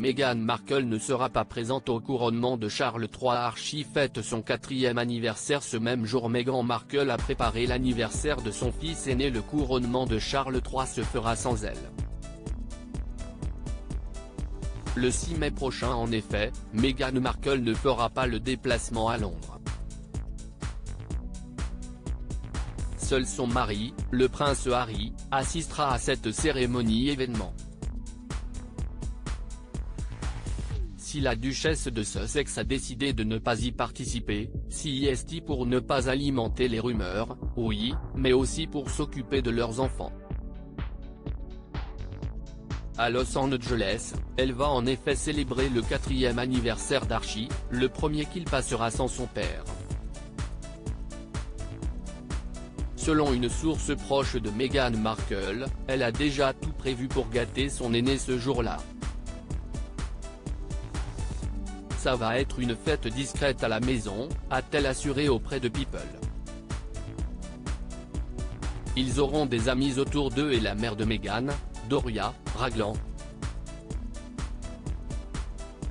Meghan Markle ne sera pas présente au couronnement de Charles III. Archie fête son 4e anniversaire ce même jour. Meghan Markle a préparé l'anniversaire de son fils aîné. Le couronnement de Charles III se fera sans elle. Le 6 mai prochain en effet, Meghan Markle ne fera pas le déplacement à Londres. Seul son mari, le prince Harry, assistera à cette cérémonie événement. Si la duchesse de Sussex a décidé de ne pas y participer, c'est pour ne pas alimenter les rumeurs, oui, mais aussi pour s'occuper de leurs enfants. À Los Angeles, elle va en effet célébrer le 4e anniversaire d'Archie, le premier qu'il passera sans son père. Selon une source proche de Meghan Markle, elle a déjà tout prévu pour gâter son aîné ce jour-là. Ça va être une fête discrète à la maison, a-t-elle assuré auprès de People. Ils auront des amis autour d'eux et la mère de Meghan, Doria Ragland.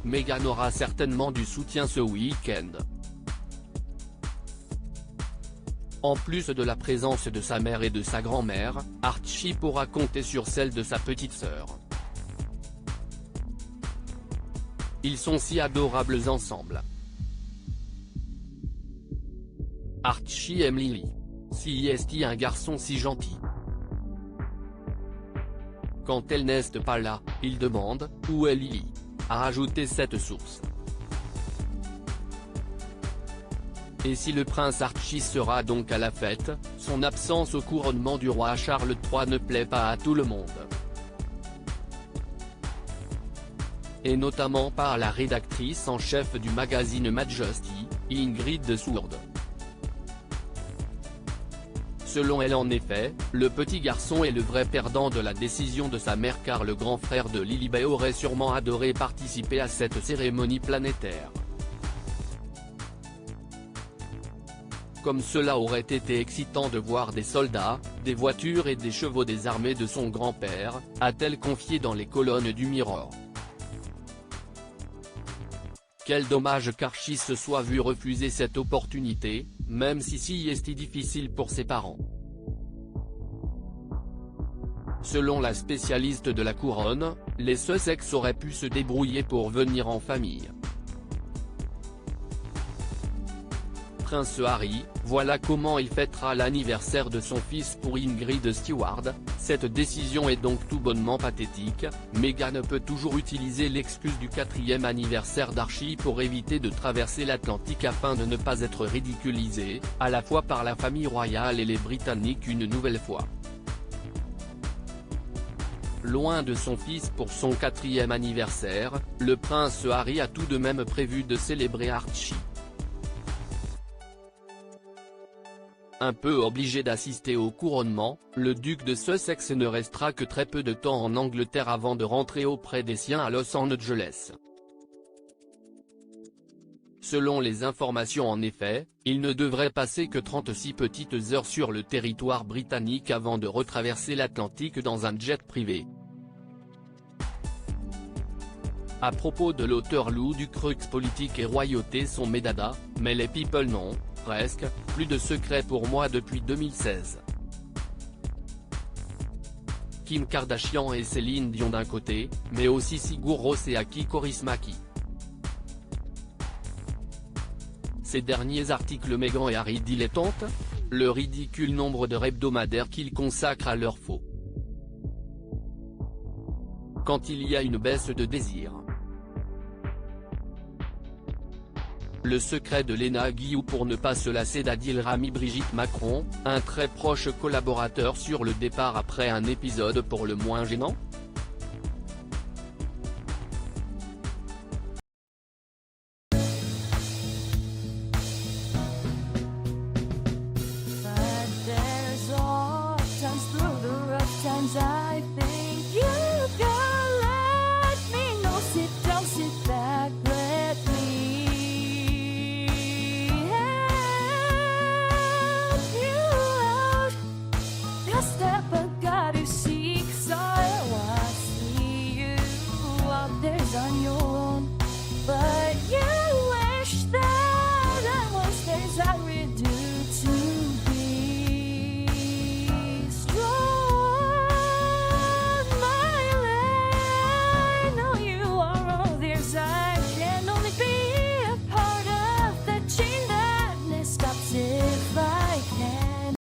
Meghan aura certainement du soutien ce week-end. En plus de la présence de sa mère et de sa grand-mère, Archie pourra compter sur celle de sa petite sœur. Ils sont si adorables ensemble. Archie aime Lily. C'est un garçon si gentil. Quand elle n'est pas là, il demande « Où est Lily ?», a rajouté cette source. Et si le prince Archie sera donc à la fête, son absence au couronnement du roi Charles III ne plaît pas à tout le monde. Et notamment pas à la rédactrice en chef du magazine Majesty, Ingrid Sourd. Selon elle en effet, le petit garçon est le vrai perdant de la décision de sa mère car le grand frère de Lilibet aurait sûrement adoré participer à cette cérémonie planétaire. Comme cela aurait été excitant de voir des soldats, des voitures et des chevaux des armées de son grand-père, a-t-elle confié dans les colonnes du Mirror. Quel dommage qu'Archie se soit vu refuser cette opportunité, même si c'est difficile pour ses parents. Selon la spécialiste de la couronne, les Sussex auraient pu se débrouiller pour venir en famille. Prince Harry, voilà comment il fêtera l'anniversaire de son fils pour Ingrid Stewart. Cette décision est donc tout bonnement pathétique. Meghan peut toujours utiliser l'excuse du 4e anniversaire d'Archie pour éviter de traverser l'Atlantique afin de ne pas être ridiculisée, à la fois par la famille royale et les Britanniques une nouvelle fois. Loin de son fils pour son 4e anniversaire, le prince Harry a tout de même prévu de célébrer Archie. Un peu obligé d'assister au couronnement, le duc de Sussex ne restera que très peu de temps en Angleterre avant de rentrer auprès des siens à Los Angeles. Selon les informations en effet, il ne devrait passer que 36 petites heures sur le territoire britannique avant de retraverser l'Atlantique dans un jet privé. À propos de l'auteur Lou Ducreux, politique et royauté sont mes dadas, mais les people non, presque, plus de secret pour moi depuis 2016. Kim Kardashian et Céline Dion d'un côté, mais aussi Sigur Rós et Aki Kaurismäki. Ces derniers articles Meghan et Harry dilettantes, le ridicule nombre d'heures hebdomadaires qu'ils consacrent à leur faux. Quand il y a une baisse de désir. Le secret de Léna Guillou pour ne pas se lasser d'Adil Rami. Brigitte Macron, un très proche collaborateur sur le départ après un épisode pour le moins gênant. Step, I gotta seek, so I There's on your